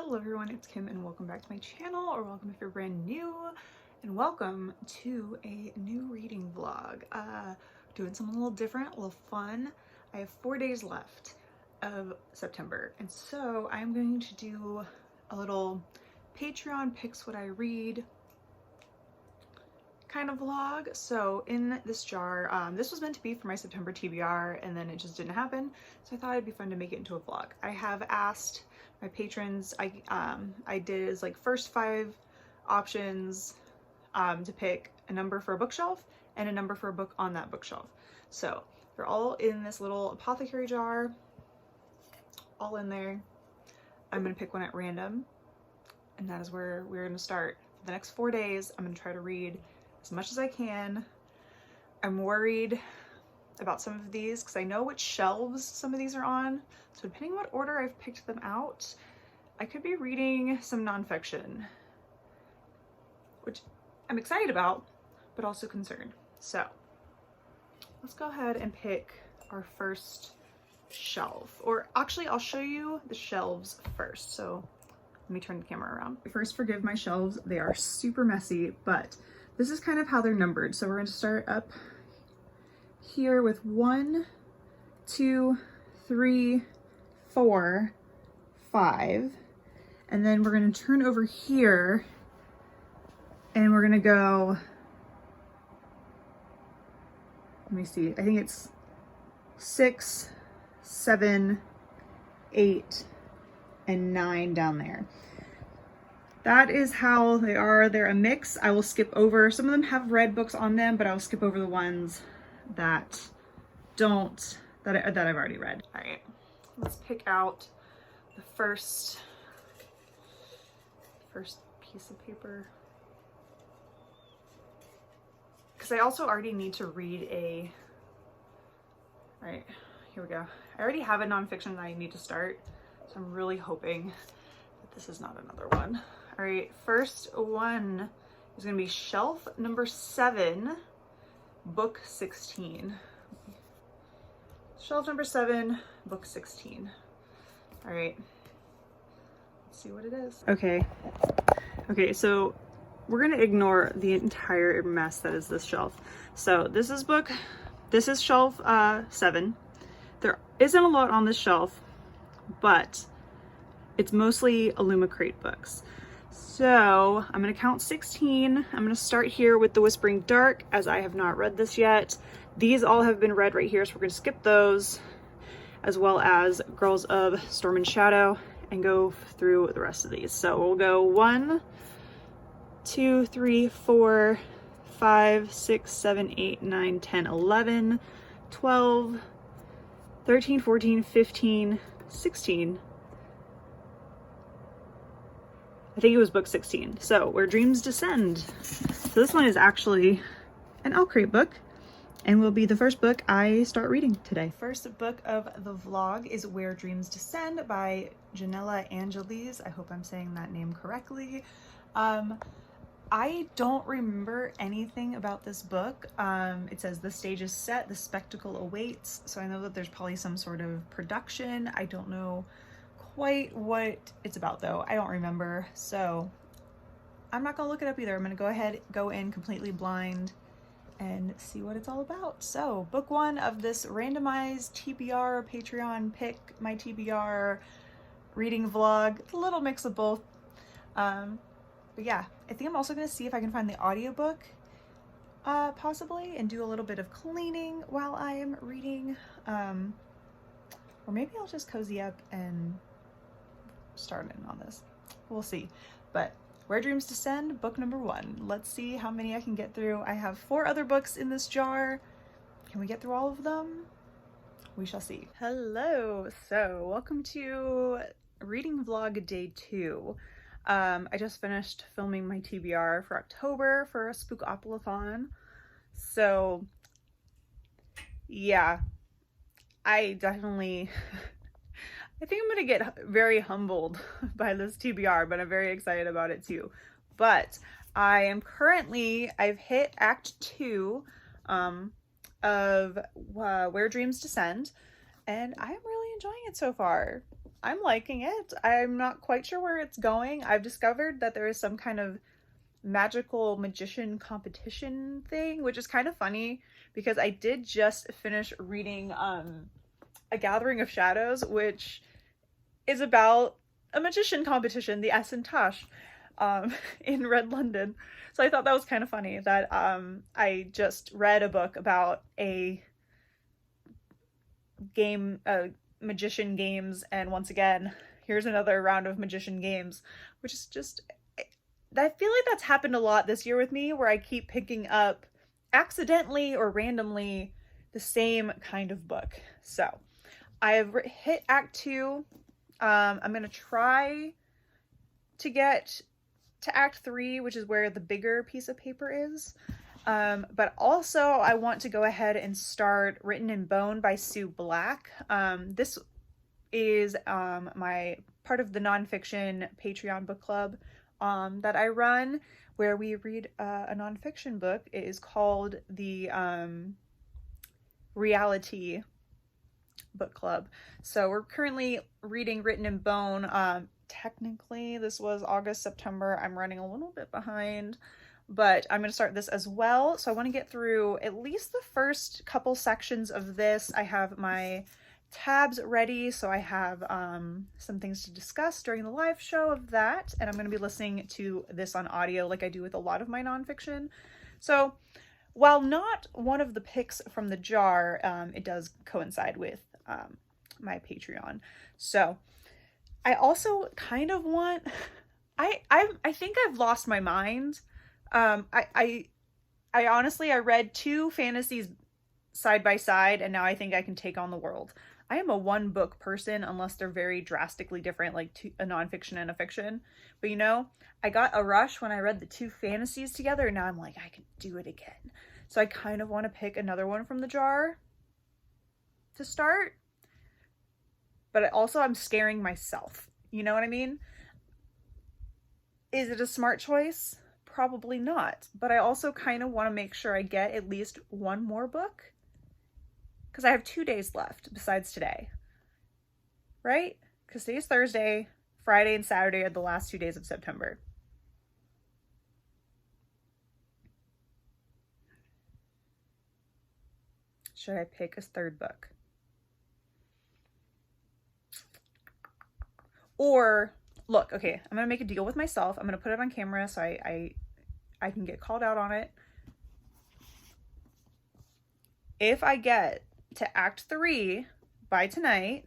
Hello everyone, it's Kim and welcome back to my channel, or welcome if you're brand new, and welcome to a new reading vlog. Doing something a little different, a little fun. I have 4 days left of September, and so I'm going to do a little Patreon picks what I read kind of vlog. So in this jar, this was meant to be for my September TBR and then it just didn't happen, so I thought it'd be fun to make it into a vlog. I have asked my patrons, I did like first 5 options to pick a number for a bookshelf and a number for a book on that bookshelf. So they're all in this little apothecary jar, all in there. I'm gonna pick one at random, and that is where we're gonna start. For the next 4 days, I'm gonna try to read as much as I can. I'm worried about some of these because I know which shelves some of these are on. So depending on what order I've picked them out, I could be reading some nonfiction, which I'm excited about, but also concerned. So let's go ahead and pick our first shelf. Or actually, I'll show you the shelves first. So let me turn the camera around. First, forgive my shelves. They are super messy, but this is kind of how they're numbered. So we're going to start up here with 1, 2, 3, 4, 5. And then we're going to turn over here and we're going to go, let me see, I think it's 6, 7, 8, and 9 down there. That is how they are. They're a mix. I will skip over, some of them have red books on them, but I'll skip over the ones that don't, that I've already read. All right, let's pick out the first piece of paper. Because I also already need to read all right, here we go. I already have a nonfiction that I need to start, so I'm really hoping that this is not another one. All right, first one is gonna be shelf number 7, book 16. Shelf number 7, book 16. All right, let's see what it is. Okay, so we're gonna ignore the entire mess that is this shelf. So this is shelf 7. There isn't a lot on this shelf, but it's mostly Illumicrate books. So I'm gonna count 16. I'm gonna start here with The Whispering Dark, as I have not read this yet. These all have been read right here, so we're gonna skip those, as well as Girls of Storm and Shadow, and go through the rest of these. So we'll go 1, 2, 3, 4, 5, 6, 7, 8, 9, 10, 11, 12, 13, 14, 15, 16. I think it was book 16. So Where Dreams Descend. So this one is actually an Crate book and will be the first book I start reading today. First book of the vlog is Where Dreams Descend by Janella Angeles. I hope I'm saying that name correctly. I don't remember anything about this book. It says the stage is set, the spectacle awaits. So I know that there's probably some sort of production. I don't know quite what it's about though. I don't remember. So I'm not gonna look it up either. I'm gonna go in completely blind and see what it's all about. So book 1 of this randomized TBR Patreon pick my TBR reading vlog. It's a little mix of both. But yeah, I think I'm also gonna see if I can find the audiobook possibly, and do a little bit of cleaning while I am reading. Or maybe I'll just cozy up and start in on this. We'll see. But Where Dreams Descend, book number 1. Let's see how many I can get through. I have 4 other books in this jar. Can we get through all of them? We shall see. Hello. So welcome to reading vlog day 2. I just finished filming my TBR for October for a Spookopoly-thon. So yeah, I definitely I think I'm gonna get very humbled by this TBR, but I'm very excited about it too. But I've hit Act 2 of Where Dreams Descend, and I am really enjoying it so far. I'm liking it. I'm not quite sure where it's going. I've discovered that there is some kind of magical magician competition thing, which is kind of funny because I did just finish reading A Gathering of Shadows, which is about a magician competition, the S and Tosh, in Red London. So I thought that was kind of funny that I just read a book about a game, magician games, and once again, here's another round of magician games, which is just, I feel like that's happened a lot this year with me, where I keep picking up accidentally or randomly the same kind of book. So I've hit Act 2. I'm gonna try to get to Act 3, which is where the bigger piece of paper is. But also I want to go ahead and start Written in Bone by Sue Black. This is my part of the nonfiction Patreon book club that I run, where we read a nonfiction book. It is called the Reality Book Club. So we're currently reading Written in Bone. Technically this was August, September. I'm running a little bit behind, but I'm going to start this as well. So I want to get through at least the first couple sections of this. I have my tabs ready, so I have some things to discuss during the live show of that, and I'm going to be listening to this on audio like I do with a lot of my nonfiction. So while not one of the picks from the jar, it does coincide with my Patreon. So I also kind of want, I think I've lost my mind. I honestly, I read 2 fantasies side by side, and now I think I can take on the world. I am a one book person unless they're very drastically different, like a nonfiction and a fiction. But you know, I got a rush when I read the 2 fantasies together, and now I'm like, I can do it again. So I kind of want to pick another one from the jar to start. But also I'm scaring myself. You know what I mean? Is it a smart choice? Probably not. But I also kind of want to make sure I get at least one more book, because I have 2 days left besides today, right? Because today's Thursday, Friday and Saturday are the last 2 days of September. Should I pick a 3rd book? Or, look, okay, I'm going to make a deal with myself. I'm going to put it on camera so I can get called out on it. If I get to Act 3 by tonight,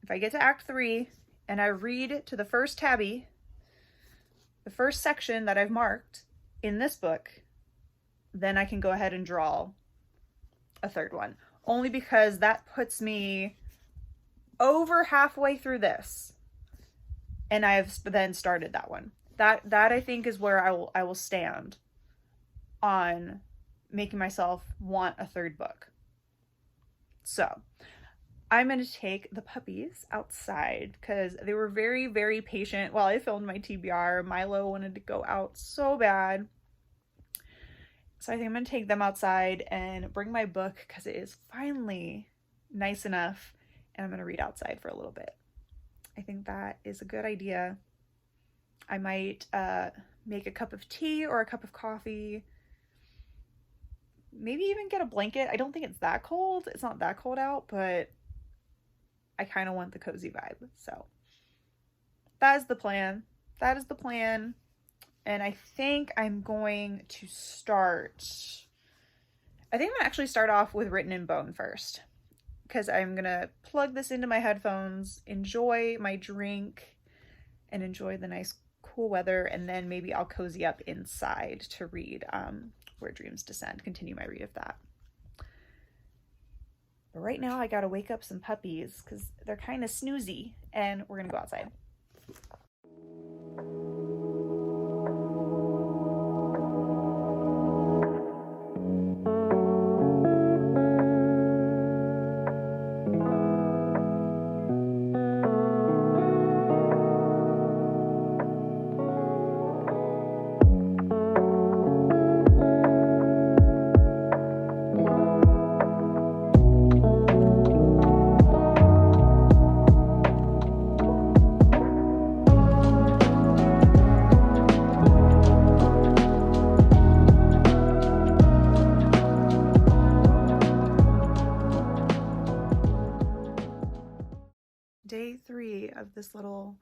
if I get to Act 3 and I read to the first tabby, the first section that I've marked in this book, then I can go ahead and draw a 3rd one. Only because that puts me over halfway through this, and I've then started that one. That I think is where I will stand on making myself want a 3rd book. So I'm going to take the puppies outside because they were very, very patient while I filmed my TBR. Milo wanted to go out so bad. So I think I'm going to take them outside and bring my book because it is finally nice enough, and I'm going to read outside for a little bit. I think that is a good idea. I might make a cup of tea or a cup of coffee. Maybe even get a blanket. I don't think it's that cold. It's not that cold out, but I kind of want the cozy vibe. So that is the plan. That is the plan. And I think I'm going to actually start off with Written in Bone first, because I'm going to plug this into my headphones, enjoy my drink, and enjoy the nice cool weather, and then maybe I'll cozy up inside to read Where Dreams Descend, continue my read of that. But right now I gotta wake up some puppies because they're kind of snoozy, and we're gonna go outside. day of this little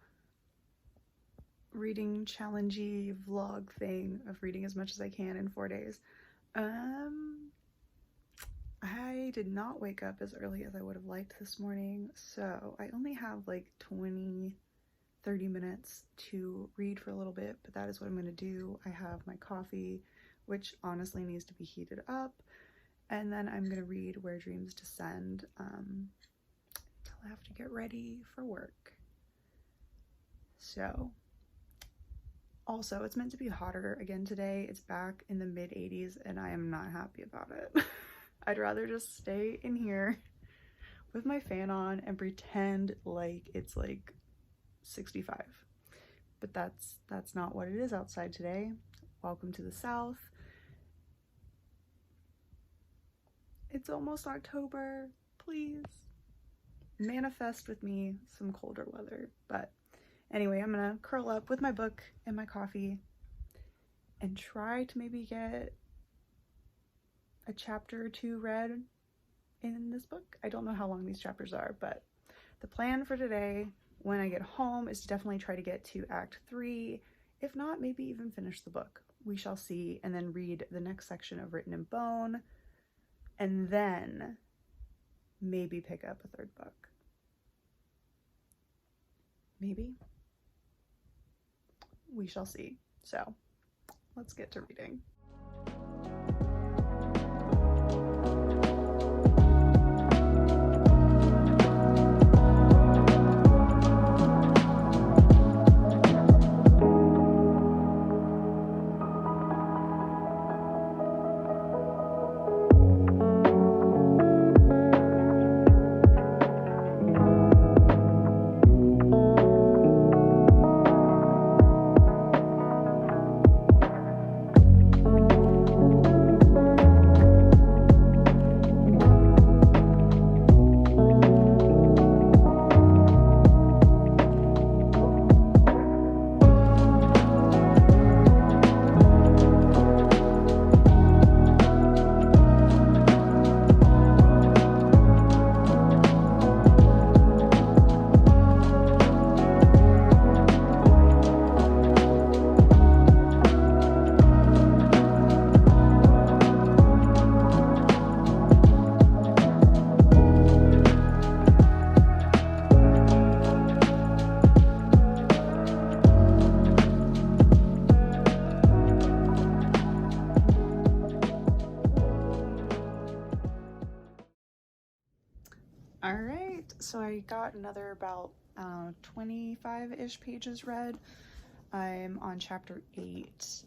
reading challengey vlog thing of reading as much as I can in 4 days. I did not wake up as early as I would have liked this morning, so I only have like 20-30 minutes to read for a little bit, but that is what I'm going to do. I have my coffee, which honestly needs to be heated up, and then I'm going to read Where Dreams Descend until I have to get ready for work. So, also, it's meant to be hotter again today. It's back in the mid-80s, and I am not happy about it. I'd rather just stay in here with my fan on and pretend like it's like 65. But that's not what it is outside today. Welcome to the South. It's almost October. Please manifest with me some colder weather. But anyway, I'm gonna curl up with my book and my coffee and try to maybe get a chapter or two read in this book. I don't know how long these chapters are, but the plan for today when I get home is to definitely try to get to Act 3. If not, maybe even finish the book. We shall see. And then read the next section of Written in Bone. And then maybe pick up a third book. Maybe. We shall see. So let's get to reading. Alright, so I got another about 25-ish pages read. I'm on chapter 8,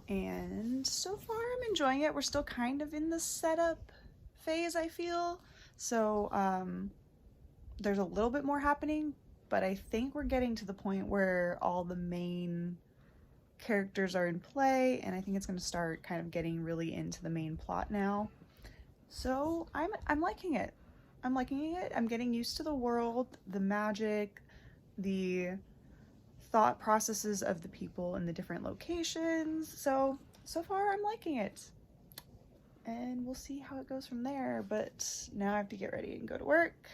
and so far I'm enjoying it. We're still kind of in the setup phase, I feel. So there's a little bit more happening, but I think we're getting to the point where all the main characters are in play, and I think it's going to start kind of getting really into the main plot now. So I'm liking it. I'm liking it. I'm getting used to the world, the magic, the thought processes of the people in the different locations. So far I'm liking it. And we'll see how it goes from there. But now I have to get ready and go to work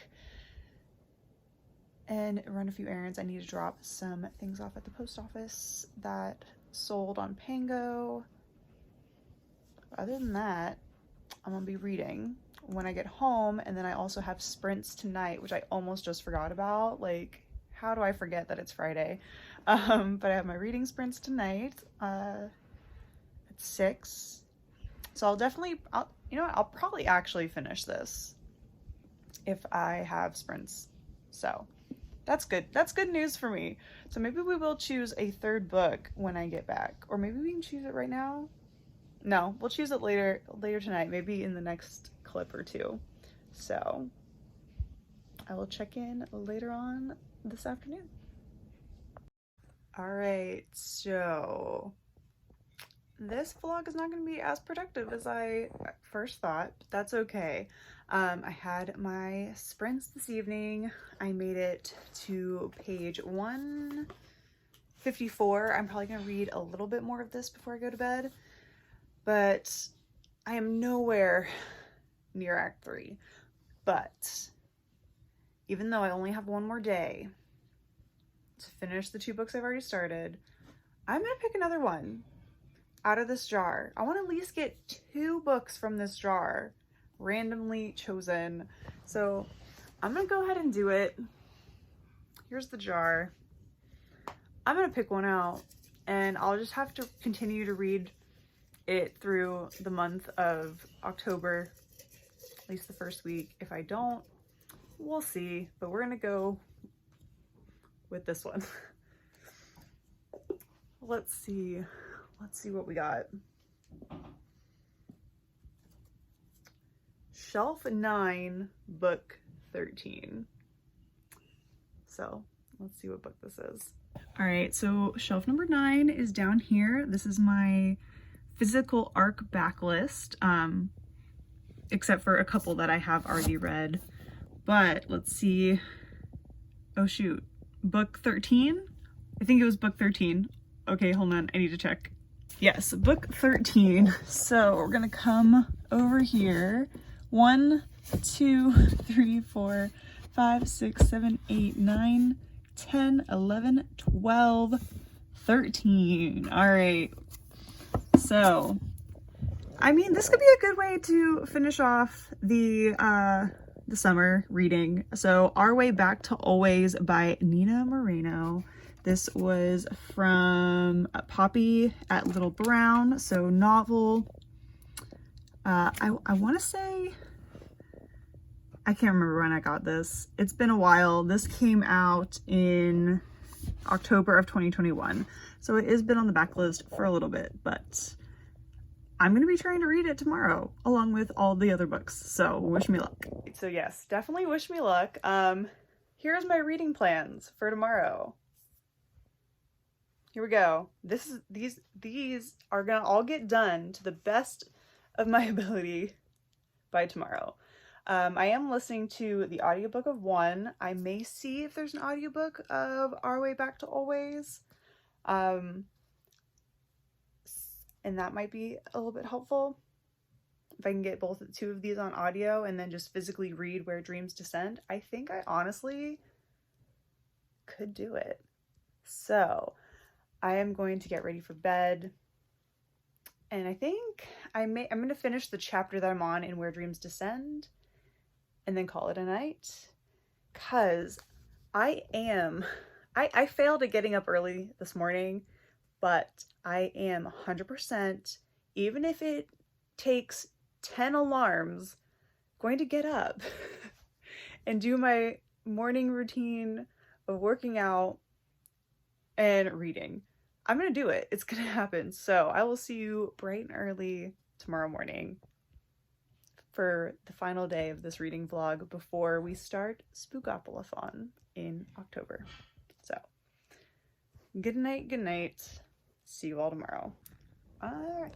and run a few errands. I need to drop some things off at the post office that sold on Pango. Other than that, I'm gonna be reading when I get home, and then I also have sprints tonight, which I almost just forgot about. Like, how do I forget that it's Friday? But I have my reading sprints tonight at 6. So I'll probably actually finish this if I have sprints. So that's good. That's good news for me. So maybe we will choose a third book when I get back, or maybe we can choose it right now. No, we'll choose it later tonight, maybe in the next clip or two. So I will check in later on this afternoon. All right, so this vlog is not going to be as productive as I first thought, but that's okay. I had my sprints this evening. I made it to page 154. I'm probably going to read a little bit more of this before I go to bed, but I am nowhere near Act 3. But even though I only have one more day, to finish the 2 books I've already started. I'm gonna pick another one out of this jar. I want to at least get 2 books from this jar, randomly chosen. So I'm gonna go ahead and do it. Here's the jar. I'm gonna pick one out, and I'll just have to continue to read it through the month of October, at least the first week. If I don't, we'll see, but we're gonna go with this one. Let's see what we got. Shelf 9, book 13. So let's see what book this is. All right, so shelf number 9 is down here. This is my physical ARC backlist, except for a couple that I have already read. But let's see. Oh shoot, book 13? I think it was book 13. Okay, hold on, I need to check. Yes, book 13. So we're gonna come over here. 1, 2, 3, 4, 5, 6, 7, 8, 9, 10, 11, 12, 13. All right. So, I mean, this could be a good way to finish off the summer reading. So, Our Way Back to Always by Nina Moreno. This was from Poppy at Little Brown. So, novel. I want to say, I can't remember when I got this. It's been a while. This came out in October of 2021. So it has been on the backlist for a little bit, but I'm going to be trying to read it tomorrow along with all the other books. So wish me luck. So yes, definitely wish me luck. Here's my reading plans for tomorrow. Here we go. These are going to all get done to the best of my ability by tomorrow. I am listening to the audiobook of 1. I may see if there's an audiobook of Our Way Back to Always. And that might be a little bit helpful. If I can get 2 of these on audio and then just physically read Where Dreams Descend, I think I honestly could do it. So I am going to get ready for bed. And I think I'm going to finish the chapter that I'm on in Where Dreams Descend and then call it a night. Cause I failed at getting up early this morning, but I am 100%, even if it takes 10 alarms, going to get up and do my morning routine of working out and reading. I'm going to do it. It's going to happen. So I will see you bright and early tomorrow morning for the final day of this reading vlog before we start Spookopalathon in October. So good night, good night. See you all tomorrow. All right.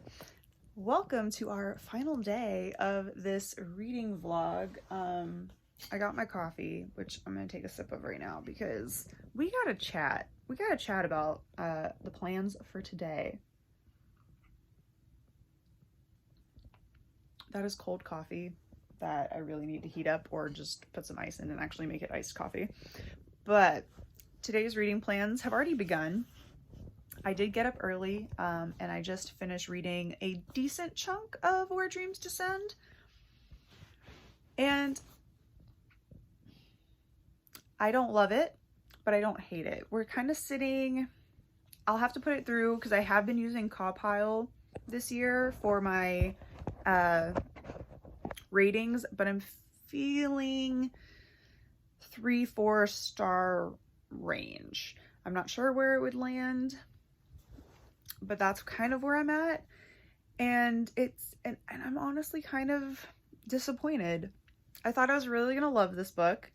Welcome to our final day of this reading vlog. I got my coffee, which I'm going to take a sip of right now because we got to chat. We got to chat about the plans for today. That is cold coffee that I really need to heat up or just put some ice in and actually make it iced coffee. But today's reading plans have already begun. I did get up early and I just finished reading a decent chunk of Where Dreams Descend. And I don't love it, but I don't hate it. We're kind of sitting, I'll have to put it through because I have been using Cawpile this year for my ratings, but I'm feeling 3-4 star range. I'm not sure where it would land, but that's kind of where I'm at. And I'm honestly kind of disappointed. I thought I was really gonna love this book.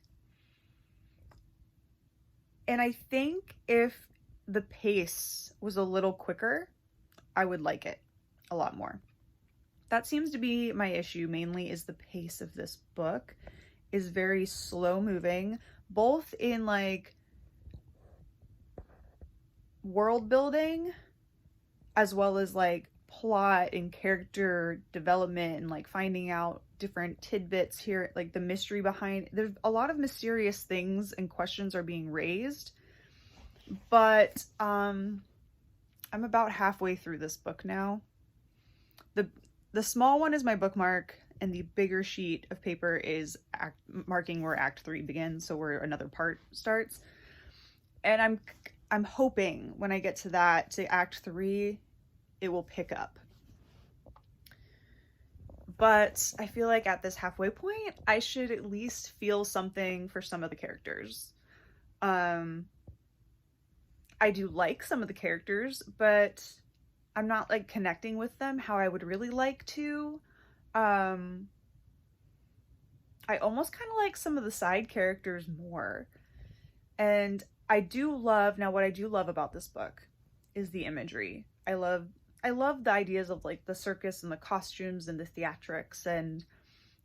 And I think if the pace was a little quicker, I would like it a lot more. That seems to be my issue mainly, is the pace of this book is very slow moving, both in like world building as well as like plot and character development and like finding out different tidbits here, like the mystery behind. There's a lot of mysterious things and questions are being raised, But I'm about halfway through this book now. The small one is my bookmark, and the bigger sheet of paper is marking where Act 3 begins, so where another part starts. And I'm hoping when I get to Act 3, it will pick up. But I feel like at this halfway point, I should at least feel something for some of the characters. I do like some of the characters, but I'm not like connecting with them how I would really like to. I almost kind of like some of the side characters more. And I do love, now what I do love about this book is the imagery. I love the ideas of like the circus and the costumes and the theatrics and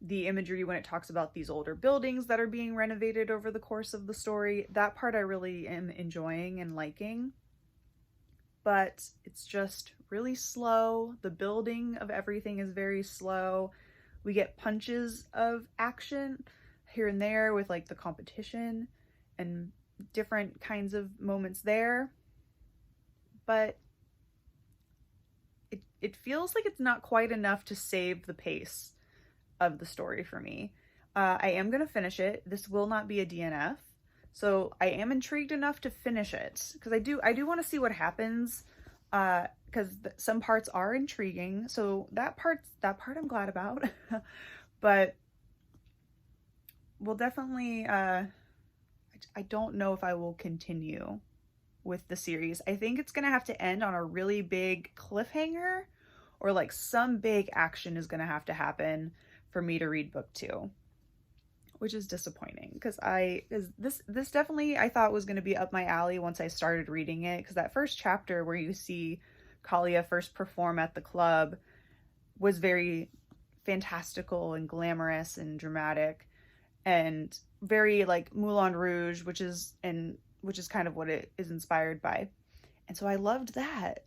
the imagery when it talks about these older buildings that are being renovated over the course of the story. That part I really am enjoying and liking. But it's just really slow. The building of everything is very slow. We get punches of action here and there with like the competition and different kinds of moments there. But it feels like it's not quite enough to save the pace of the story for me. I am going to finish it. This will not be a DNF. So I am intrigued enough to finish it because I do want to see what happens, because some parts are intriguing. So that part I'm glad about. But we'll definitely, I don't know if I will continue with the series. I think it's going to have to end on a really big cliffhanger, or like some big action is going to have to happen for me to read book 2. Which is disappointing because this definitely I thought was going to be up my alley once I started reading it, because that first chapter where you see Kalia first perform at the club was very fantastical and glamorous and dramatic and very like Moulin Rouge, which is kind of what it is inspired by. And so I loved that.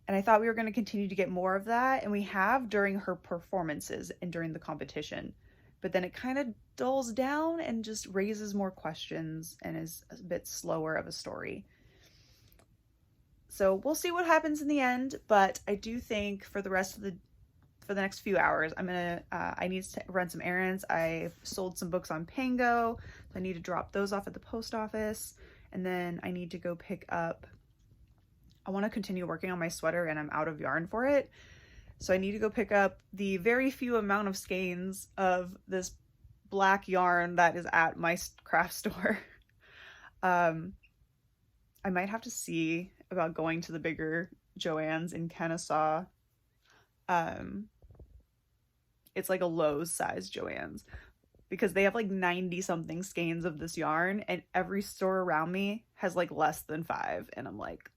And I thought we were going to continue to get more of that, and we have during her performances and during the competition. But then it kind of dulls down and just raises more questions and is a bit slower of a story. So we'll see what happens in the end, but I do think for the next few hours, I need to run some errands. I've sold some books on Pango, so I need to drop those off at the post office, and then I need to go pick up, I want to continue working on my sweater and I'm out of yarn for it. So I need to go pick up the very few amount of skeins of this black yarn that is at my craft store. I might have to see about going to the bigger Joann's in Kennesaw. It's like a Lowe's size Joann's, because they have like 90 something skeins of this yarn, and every store around me has like less than 5. And I'm like,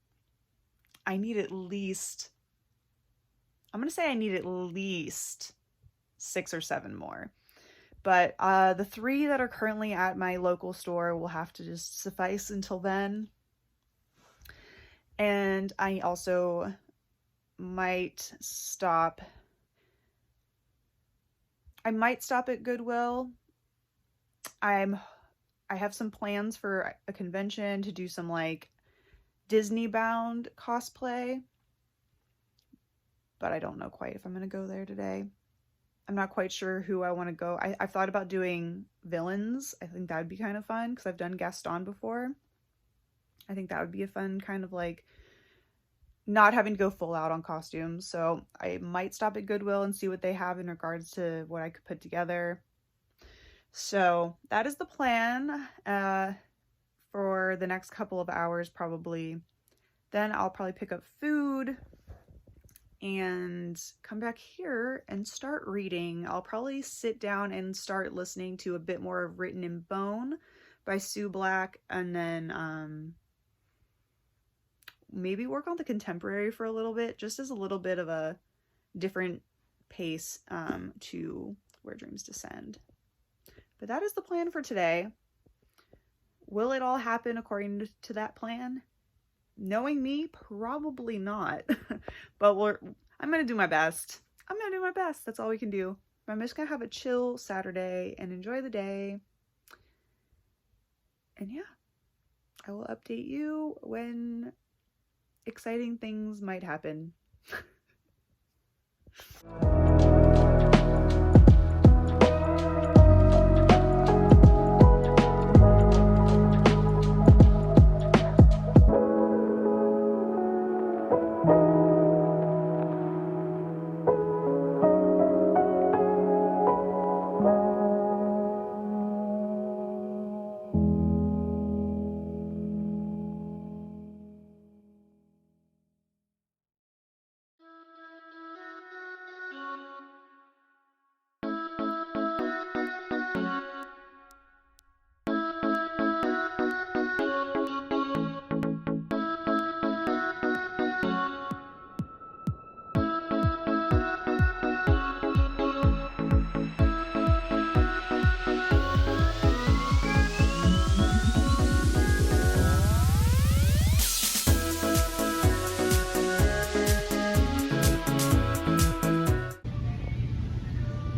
I need at least 6 or 7 more. But the 3 that are currently at my local store will have to just suffice until then. And I also might stop. I might stop at Goodwill. I have some plans for a convention to do some like Disney bound cosplay, but I don't know quite if I'm going to go there today. I'm not quite sure who I want to go. I've thought about doing villains. I think that would be kind of fun because I've done Gaston before. I think that would be a fun kind of like not having to go full out on costumes. So I might stop at Goodwill and see what they have in regards to what I could put together. So that is the plan for the next couple of hours probably. Then I'll probably pick up food and come back here and start reading. I'll probably sit down and start listening to a bit more of Written in Bone by Sue Black, and then maybe work on the contemporary for a little bit, just as a little bit of a different pace to Where Dreams Descend. But that is the plan for today. Will it all happen according to that plan? Knowing me, probably not. But I'm going to do my best. That's all we can do. I'm just going to have a chill Saturday and enjoy the day. And yeah, I will update you when exciting things might happen.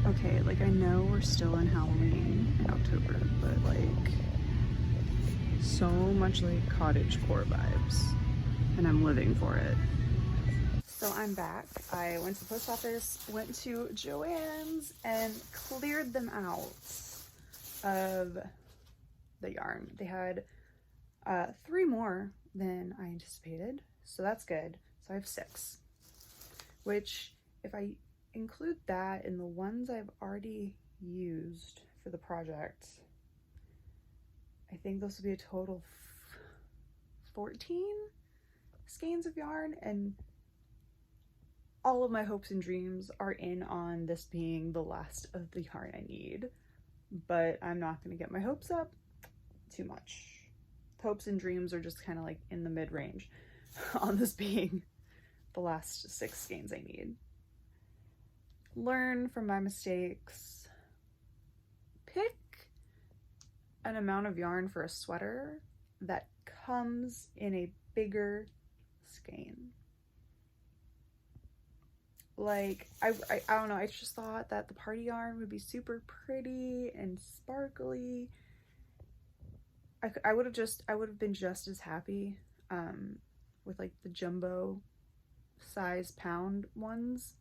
Okay, like I know we're still in Halloween in October, but like so much like cottagecore vibes, and I'm living for it. So I'm back. I went to the post office, went to Joann's, and cleared them out of the yarn. They had 3 more than I anticipated, so that's good. So I have 6, which if I include that in the ones I've already used for the project, I think this will be a total of 14 skeins of yarn, and all of my hopes and dreams are in on this being the last of the yarn I need, but I'm not going to get my hopes up too much. Hopes and dreams are just kind of like in the mid-range on this being the last 6 skeins I need. Learn from my mistakes. Pick an amount of yarn for a sweater that comes in a bigger skein. Like, I don't know, I just thought that the party yarn would be super pretty and sparkly. I would have been just as happy with like the jumbo size pound ones.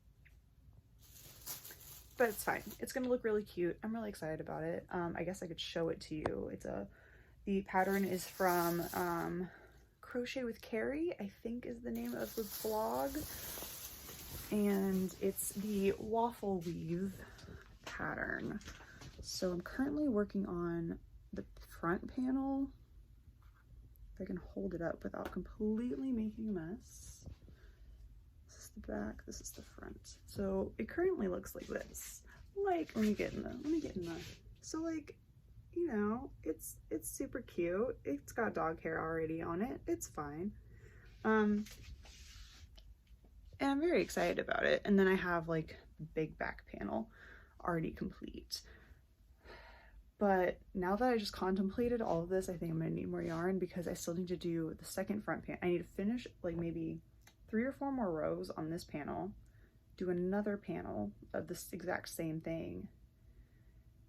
But it's fine. It's gonna look really cute. I'm really excited about it. I guess I could show it to you. The pattern is from Crochet with Carrie, I think is the name of the blog. And it's the waffle weave pattern. So I'm currently working on the front panel. If I can hold it up without completely making a mess. This is the back, this is the front. So it currently looks like this. Like, let me get in the, so like, you know, it's super cute. It's got dog hair already on it. It's fine. And I'm very excited about it. And then I have like the big back panel already complete. But now that I just contemplated all of this, I think I'm gonna need more yarn because I still need to do the second front panel. I need to finish like maybe 3 or 4 more rows on this panel, do another panel of this exact same thing,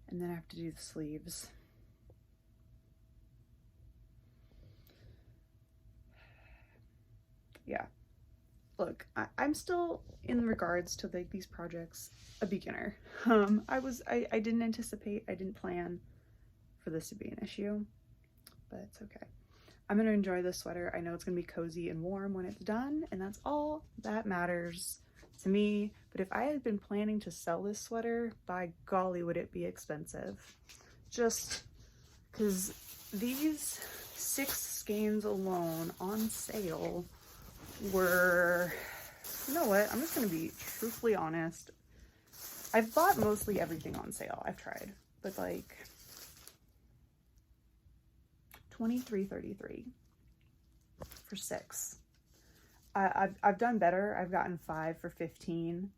and then I have to do the sleeves. Yeah. Look, I'm still, in regards to like these projects, a beginner. I didn't anticipate, I didn't plan for this to be an issue, but it's okay. I'm gonna enjoy this sweater. I know it's gonna be cozy and warm when it's done, and that's all that matters to me. But if I had been planning to sell this sweater, by golly, would it be expensive. Just because these 6 skeins alone on sale were, you know what, I'm just gonna be truthfully honest. I've bought mostly everything on sale. I've tried, but like $23.33 for 6. I've done better. I've gotten 5 for $15,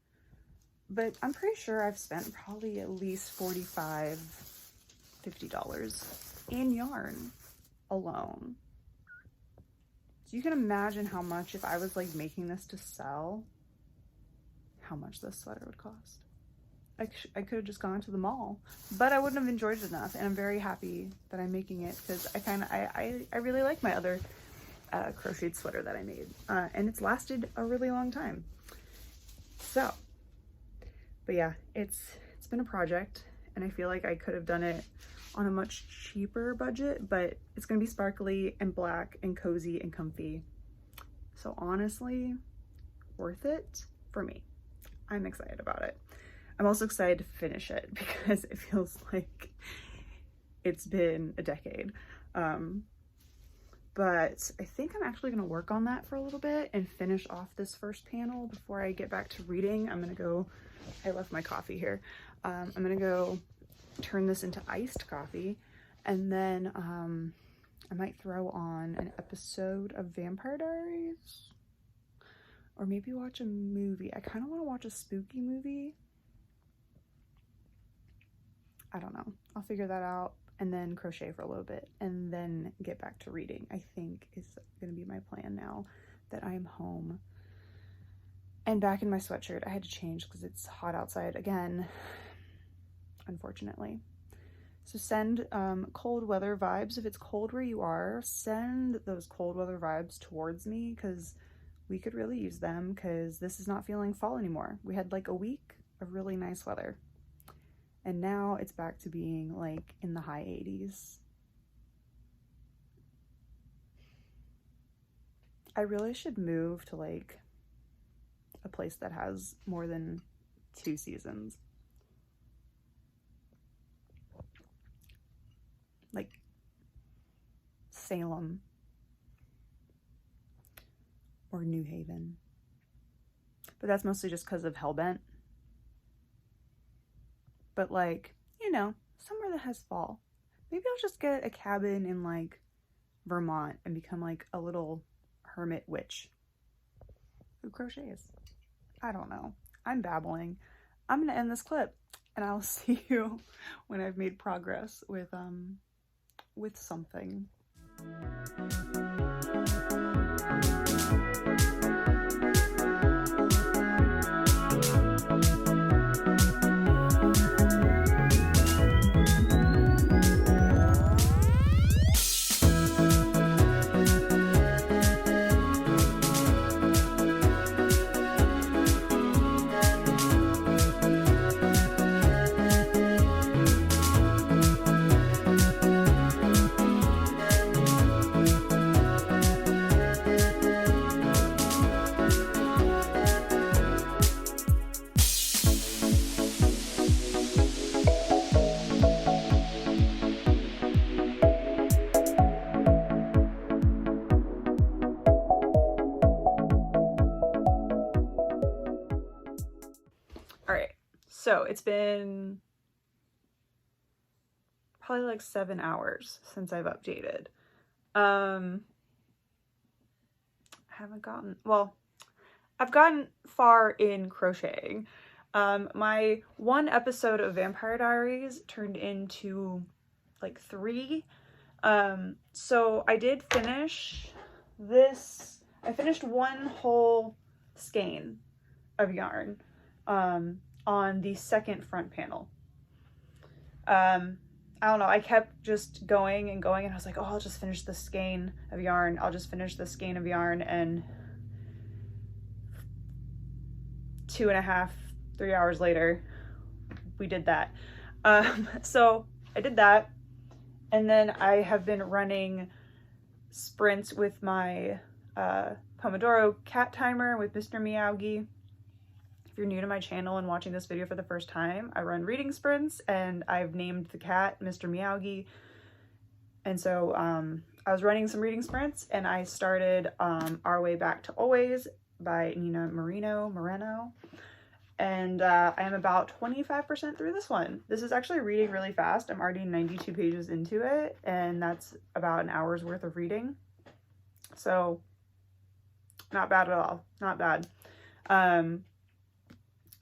but I'm pretty sure I've spent probably at least $45, $50 in yarn alone. So you can imagine how much, if I was like making this to sell, how much this sweater would cost. I could have just gone to the mall, but I wouldn't have enjoyed it enough. And I'm very happy that I'm making it because I really like my other crocheted sweater that I made, and it's lasted a really long time. So, but yeah, it's been a project, and I feel like I could have done it on a much cheaper budget, but it's gonna be sparkly and black and cozy and comfy. So honestly, worth it for me. I'm excited about it. I'm also excited to finish it because it feels like it's been a decade. But I think I'm actually gonna work on that for a little bit and finish off this first panel before I get back to reading. I'm gonna go, I left my coffee here. I'm gonna go turn this into iced coffee, and then I might throw on an episode of Vampire Diaries, or maybe watch a movie. I kind of want to watch a spooky movie. I don't know. I'll figure that out, and then crochet for a little bit and then get back to reading, I think is going to be my plan now that I'm home and back in my sweatshirt. I had to change because it's hot outside again, unfortunately. So send cold weather vibes. If it's cold where you are, send those cold weather vibes towards me because we could really use them, because this is not feeling fall anymore. We had like a week of really nice weather, and now it's back to being like in the high 80s. I really should move to like a place that has more than 2 seasons. Like Salem or New Haven. But that's mostly just because of Hellbent. But like, you know, somewhere that has fall. Maybe I'll just get a cabin in like Vermont and become like a little hermit witch who crochets. I don't know. I'm babbling. I'm gonna end this clip, and I'll see you when I've made progress with something. So it's been probably like 7 hours since I've updated. I haven't gotten, well, I've gotten far in crocheting. My one episode of Vampire Diaries turned into like 3. So I did finish this. I finished one whole skein of yarn on the second front panel. I don't know, I kept just going and going, and I was like, oh, I'll just finish this skein of yarn. I'll just finish this skein of yarn, and 2.5, 3 hours later, we did that. So I did that, and then I have been running sprints with my Pomodoro cat timer with Mr. Miyagi. If you're new to my channel and watching this video for the first time, I run reading sprints, and I've named the cat Mr. Miyagi. And so I was running some reading sprints, and I started Our Way Back to Always by Nina Moreno. And I am about 25% through this one. This is actually reading really fast. I'm already 92 pages into it, and that's about an hour's worth of reading. So not bad at all. Not bad.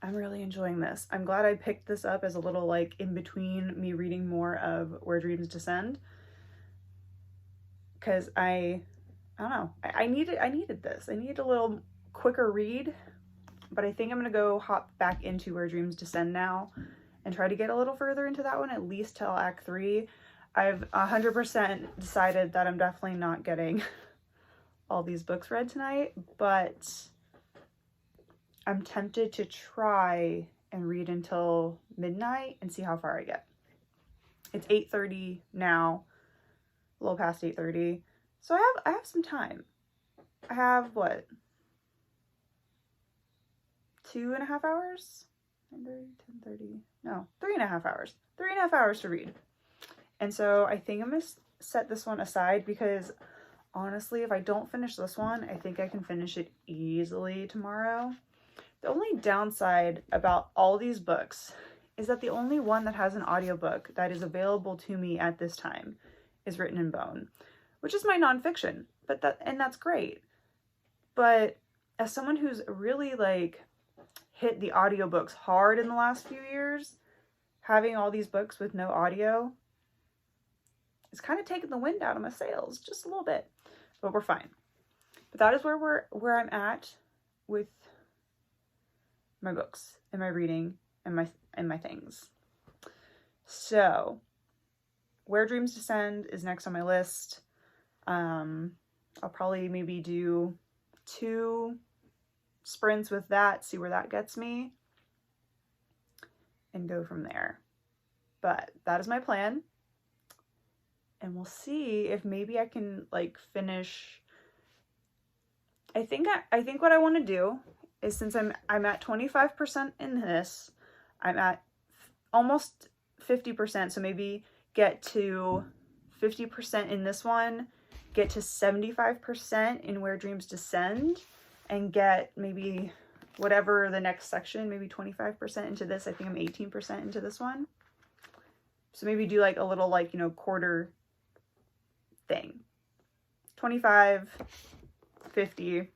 I'm really enjoying this. I'm glad I picked this up as a little like in between me reading more of Where Dreams Descend, because I don't know, I needed this. I needed a little quicker read, but I think I'm gonna go hop back into Where Dreams Descend now and try to get a little further into that one, at least till Act 3. I've 100% decided that I'm definitely not getting all these books read tonight, but I'm tempted to try and read until midnight and see how far I get. It's 8:30 now, a little past 8:30, so I have some time. I have, what, 2.5 hours? 10:30, no, 3.5 hours. 3.5 hours to read. And so I think I'm going to set this one aside because honestly, if I don't finish this one, I think I can finish it easily tomorrow. The only downside about all these books is that the only one that has an audiobook that is available to me at this time is Written in Bone, which is my nonfiction, and that's great. But as someone who's really like hit the audiobooks hard in the last few years, having all these books with no audio is kind of taking the wind out of my sails just a little bit, but we're fine. But that is where I'm at with my books and my reading and my things. So Where Dreams Descend is next on my list. I'll probably maybe do 2 sprints with that, see where that gets me, and go from there. But that is my plan. And we'll see if maybe I can like finish. I think what I want to do is, since I'm at 25% in this, I'm at almost 50%, so maybe get to 50% in this one, get to 75% in Where Dreams Descend, and get maybe whatever the next section, maybe 25% into this. I think I'm 18% into this one. So maybe do like a little like, you know, quarter thing. 25, 50,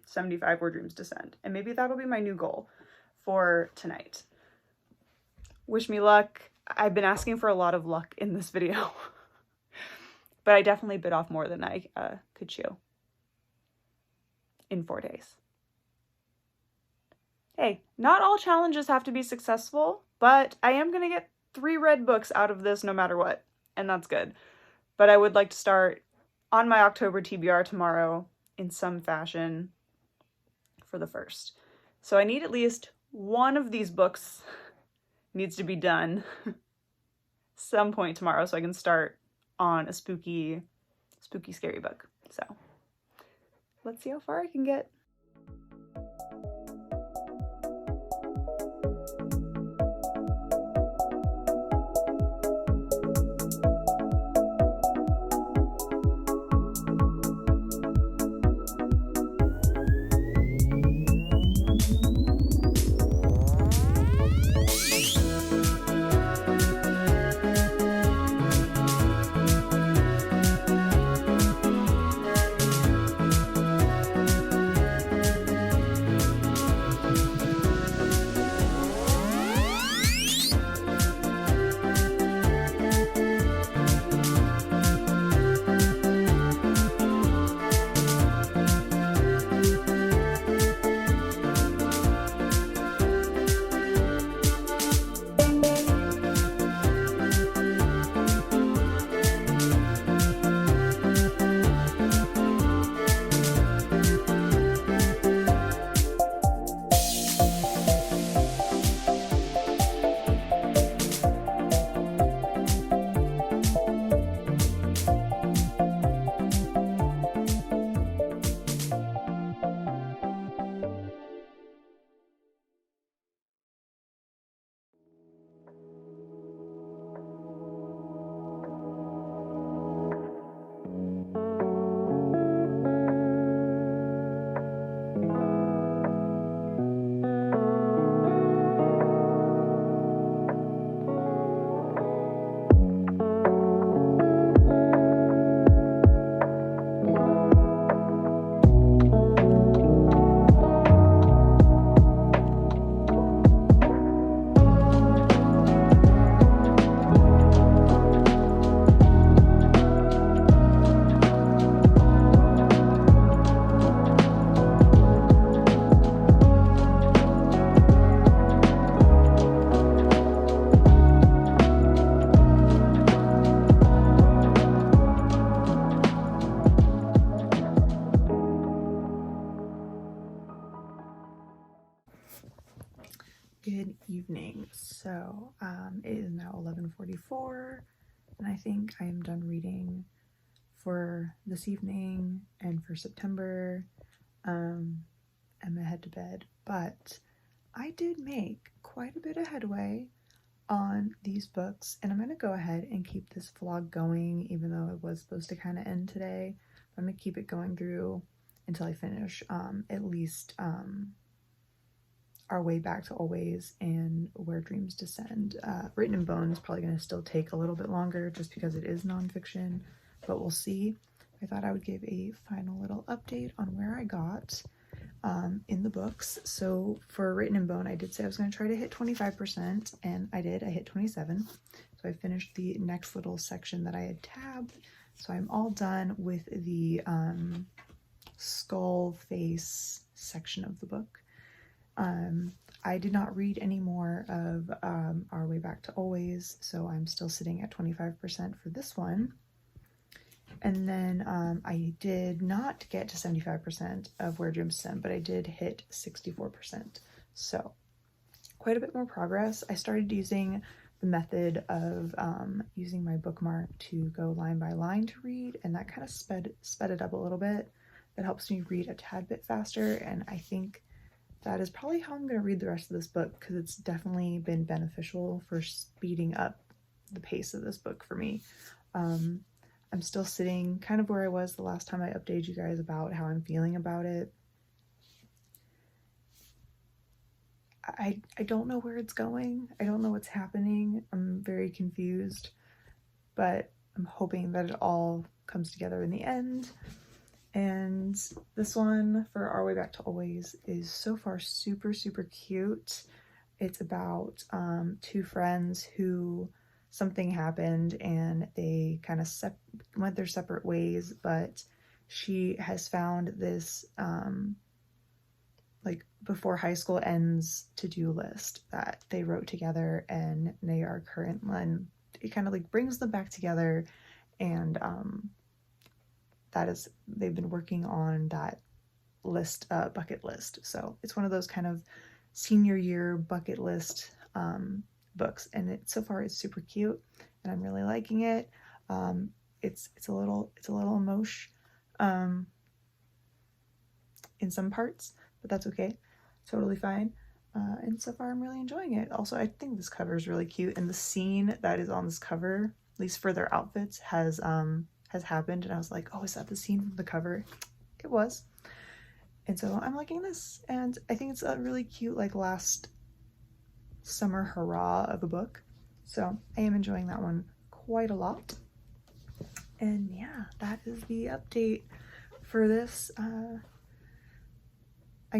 75 Where Dreams Descend. And maybe that'll be my new goal for tonight. Wish me luck. I've been asking for a lot of luck in this video. But I definitely bit off more than I could chew in 4 days. Hey, not all challenges have to be successful, but I am going to get 3 read books out of this no matter what, and that's good. But I would like to start on my October TBR tomorrow in some fashion for the 1st. So I need at least one of these books needs to be done some point tomorrow so I can start on a spooky, scary book. So let's see how far I can get. Good evening. So it is now 11:44 and I think I am done reading for this evening and for September. I'm gonna head to bed, but I did make quite a bit of headway on these books, and I'm gonna go ahead and keep this vlog going even though it was supposed to kind of end today. I'm gonna keep it going through until I finish at least Our Way Back to Always and Where Dreams Descend. Written in Bone is probably going to still take a little bit longer just because it is nonfiction, but we'll see. I thought I would give a final little update on where I got in the books. So for Written in Bone, I did say I was going to try to hit 25%, and I did. I hit 27. So I finished the next little section that I had tabbed. So I'm all done with the skull face section of the book. I did not read any more of Our Way Back to Always, so I'm still sitting at 25% for this one. And then I did not get to 75% of Where Dreams Descend, but I did hit 64%. So quite a bit more progress. I started using the method of using my bookmark to go line by line to read, and that kind of sped it up a little bit. That helps me read a tad bit faster, and I think that is probably how I'm going to read the rest of this book, because it's definitely been beneficial for speeding up the pace of this book for me. I'm still sitting kind of where I was the last time I updated you guys about how I'm feeling about it. I don't know where it's going. I don't know what's happening. I'm very confused, but I'm hoping that it all comes together in the end. And this one for Our Way Back to Always is so far super, super cute. It's about two friends who something happened and they kind of went their separate ways, but she has found this like before high school ends to-do list that they wrote together, and they are currently, it kind of like brings them back together, and they've been working on that list, bucket list. So it's one of those kind of senior year bucket list books, and so far it's super cute and I'm really liking it. It's a little emotion in some parts, but that's okay, totally fine. And so far I'm really enjoying it. Also, I think this cover is really cute, and the scene that is on this cover, at least for their outfits, has happened, and I was like, oh, is that the scene from the cover? It was. And so I'm liking this, and I think it's a really cute, like, last summer hurrah of a book. So I am enjoying that one quite a lot. And yeah, that is the update for this I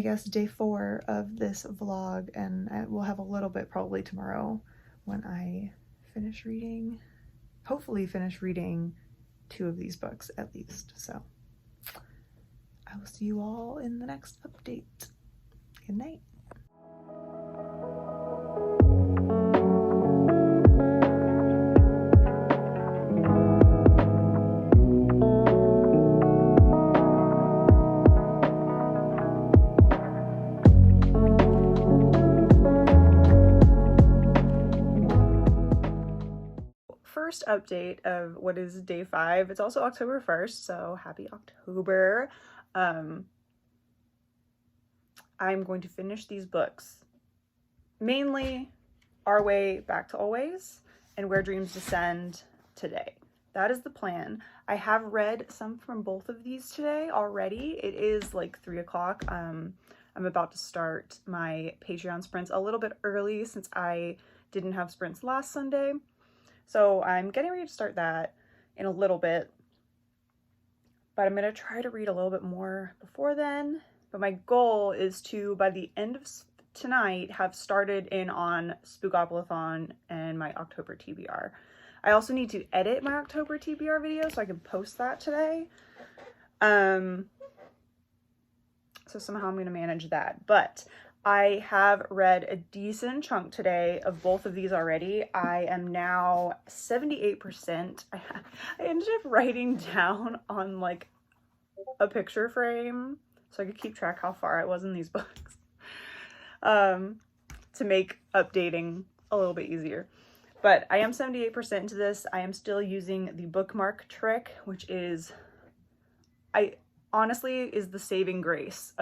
guess day 4 of this vlog, and we'll have a little bit probably tomorrow when I finish reading, hopefully finish reading 2 of these books at least. So I will see you all in the next update. Good night. First update of what is day 5. It's also October 1st, so happy October. I'm going to finish these books, mainly Our Way Back to Always and Where Dreams Descend, today. That is the plan. I have read some from both of these today already. It is like 3 o'clock. I'm about to start my Patreon sprints a little bit early since I didn't have sprints last Sunday. So I'm getting ready to start that in a little bit, but I'm going to try to read a little bit more before then. But my goal is to, by the end of tonight, have started in on Spookopolython and my October TBR. I also need to edit my October TBR video so I can post that today. So somehow I'm going to manage that. But I have read a decent chunk today of both of these already. I am now 78%. I ended up writing down on like a picture frame so I could keep track how far I was in these books. to make updating a little bit easier. But I am 78% into this. I am still using the bookmark trick, which is, honestly is the saving grace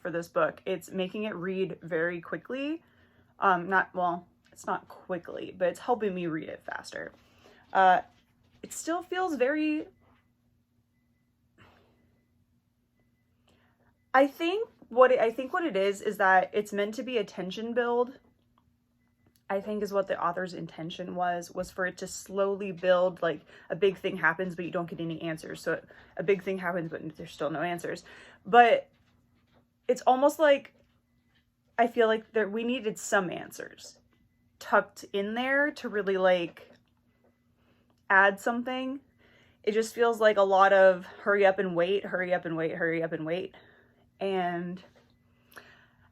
for this book. It's making it read very quickly. It's not quickly, but it's helping me read it faster. It still feels very, I think what it is that it's meant to be a tension build. I think is what the author's intention was for it to slowly build, like a big thing happens, but you don't get any answers. So a big thing happens, but there's still no answers. But it's almost like, I feel like we needed some answers tucked in there to really like add something. It just feels like a lot of hurry up and wait, hurry up and wait, hurry up and wait. And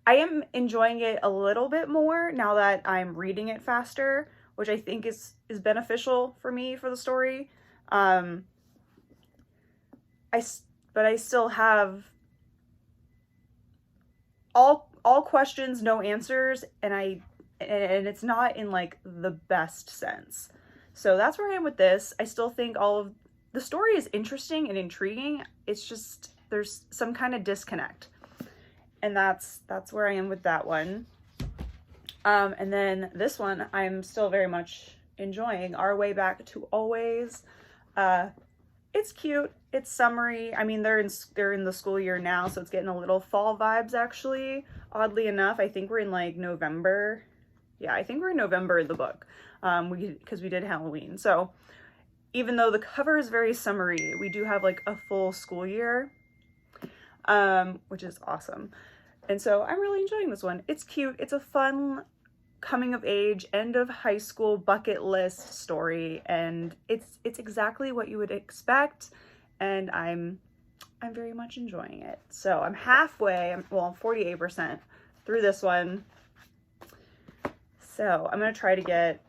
I am enjoying it a little bit more now that I'm reading it faster, which I think is beneficial for me for the story. But I still have all questions, no answers, and it's not in like the best sense. So that's where I am with this. I still think all of the story is interesting and intriguing. It's just there's some kind of disconnect. And that's where I am with that one. And then this one, I'm still very much enjoying. Our Way Back to Always. It's cute. It's summery. I mean, they're in the school year now, so it's getting a little fall vibes, actually. Oddly enough, I think we're in like November. Yeah, I think we're in November in the book, because we did Halloween. So even though the cover is very summery, we do have like a full school year, which is awesome. And so I'm really enjoying this one. It's cute. It's a fun coming of age, end of high school bucket list story, and it's exactly what you would expect, and I'm very much enjoying it. So I'm halfway, I'm 48% through this one. So I'm gonna try to get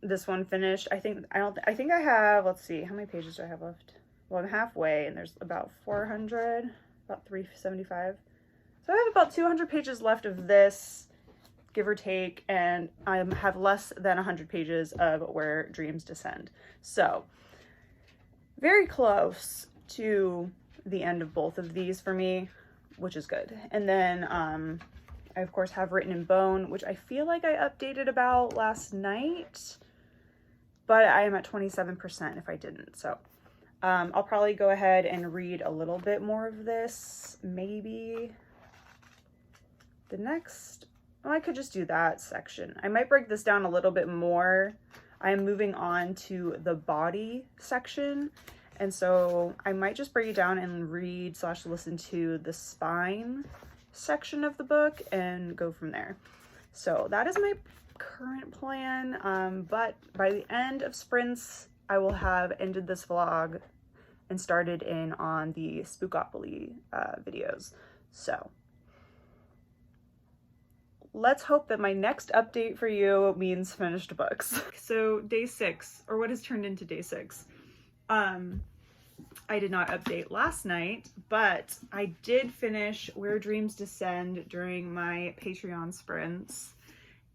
this one finished. I think I have, let's see, how many pages do I have left? Well, I'm halfway, and there's about 400, about 375. So I have about 200 pages left of this, give or take, and I have less than 100 pages of Where Dreams Descend. So very close to the end of both of these for me, which is good. And then I of course have Written in Bone, which I feel like I updated about last night, but I am at 27% if I didn't. So I'll probably go ahead and read a little bit more of this, maybe the next, well, I could just do that section. I might break this down a little bit more. I am moving on to the body section, and so I might just break it down and read / listen to the spine section of the book and go from there. So that is my current plan, but by the end of sprints, I will have ended this vlog and started in on the Spookopoly videos. So let's hope that my next update for you means finished books. So day 6, or what has turned into day 6. I did not update last night, but I did finish Where Dreams Descend during my Patreon sprints.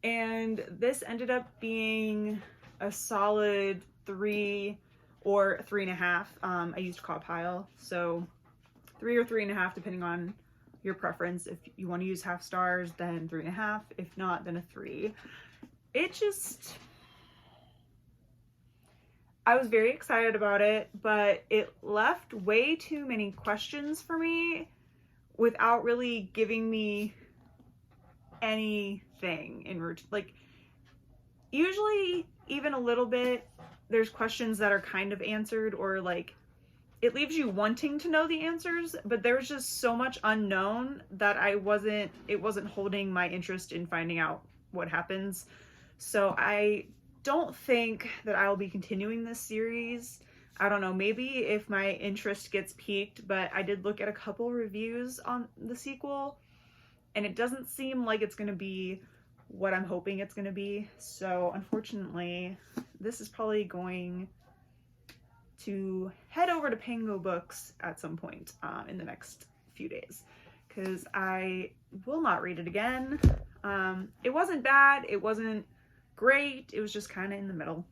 And this ended up being a solid 3 or 3.5. I used Compile, so 3 or 3.5 depending on your preference. If you want to use half stars, then 3.5. If not, then a 3. I was very excited about it, but it left way too many questions for me without really giving me anything in routine. Like, usually even a little bit, there's questions that are kind of answered, or like it leaves you wanting to know the answers, but there's just so much unknown that it wasn't holding my interest in finding out what happens. So I don't think that I will be continuing this series. I don't know, maybe if my interest gets piqued, but I did look at a couple reviews on the sequel, and it doesn't seem like it's going to be what I'm hoping it's going to be. So unfortunately, this is probably going to head over to Pango Books at some point in the next few days, because I will not read it again. It wasn't bad, it wasn't great, it was just kind of in the middle.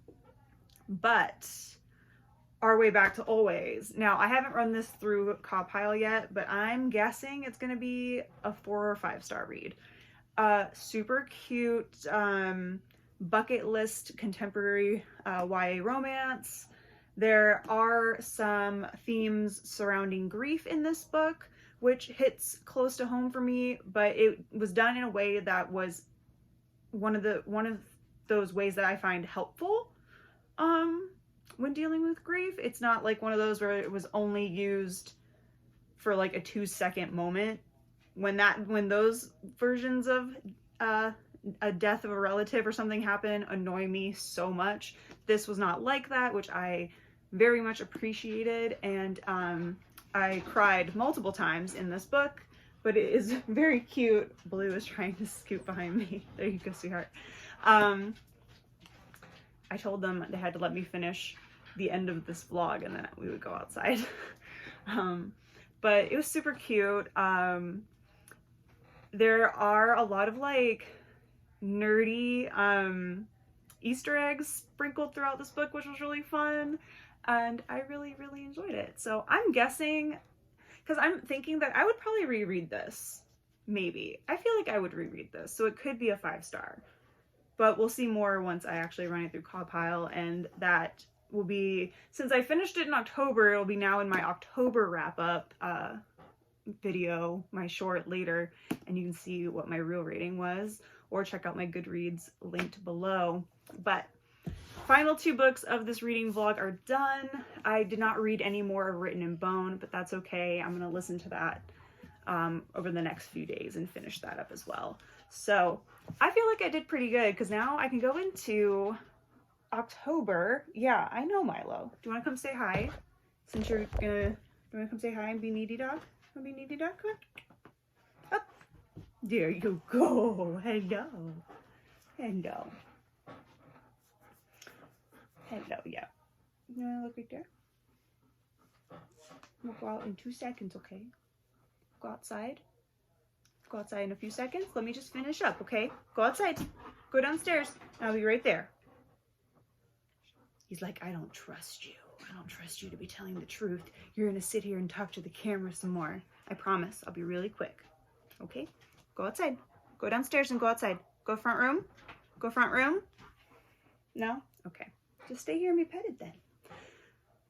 But Our Way Back to Always. Now, I haven't run this through Compile yet, but I'm guessing it's going to be a 4 or 5 star read. Super cute, bucket list contemporary YA romance. There are some themes surrounding grief in this book, which hits close to home for me, but it was done in a way that was one of those ways that I find helpful when dealing with grief. It's not like one of those where it was only used for like a 2-second moment. When those versions of a death of a relative or something happen annoy me so much. This was not like that, which I very much appreciated, and I cried multiple times in this book, but it is very cute. Blue is trying to scoot behind me. There you go, sweetheart. I told them they had to let me finish the end of this vlog and then we would go outside. But it was super cute. There are a lot of like nerdy Easter eggs sprinkled throughout this book, which was really fun, and I really enjoyed it. So I'm guessing, because I'm thinking that I would probably reread this. Maybe. I feel like I would reread this, so it could be a 5 star. But we'll see more once I actually run it through Compile, and that will be, since I finished it in October, it'll be now in my October wrap-up video, my short later, and you can see what my real rating was, or check out my Goodreads linked below. But final 2 books of this reading vlog are done. I did not read any more of Written in Bone, but that's okay. I'm going to listen to that over the next few days and finish that up as well. So I feel like I did pretty good, because now I can go into October. Yeah, I know, Milo. Do you want to come say hi? Since you're gonna, do you want to come say hi and be needy dog? Want to be needy dog? Come on. Up. There you go. Hello. Hello. Hello, yeah. You want to look right there? We'll go out in 2 seconds, okay? Go outside. Go outside in a few seconds. Let me just finish up, okay? Go outside. Go downstairs. And I'll be right there. He's like, I don't trust you. I don't trust you to be telling the truth. You're going to sit here and talk to the camera some more. I promise. I'll be really quick. Okay? Go outside. Go downstairs and go outside. Go front room. Go front room. No? Okay. Just stay here and be petted then.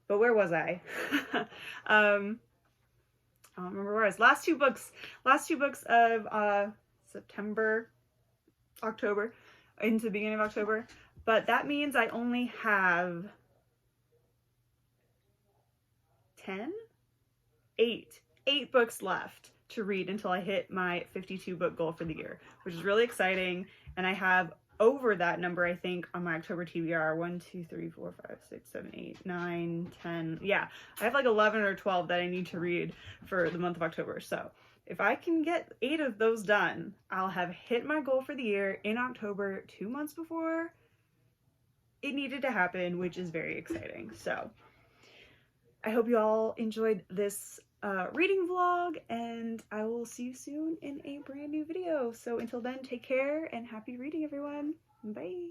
But where was I? I don't remember where I was. Last two books of September, October, into the beginning of October. But that means I only have 8 books left to read until I hit my 52 book goal for the year, which is really exciting. And I have over that number, I think, on my October TBR. 1, 2, 3, 4, 5, 6, 7, 8, 9, 10. Yeah, I have like 11 or 12 that I need to read for the month of October. So if I can get 8 of those done, I'll have hit my goal for the year in October, 2 months before it needed to happen, which is very exciting. So I hope you all enjoyed this reading vlog, and I will see you soon in a brand new video. So until then, take care and happy reading, everyone. Bye.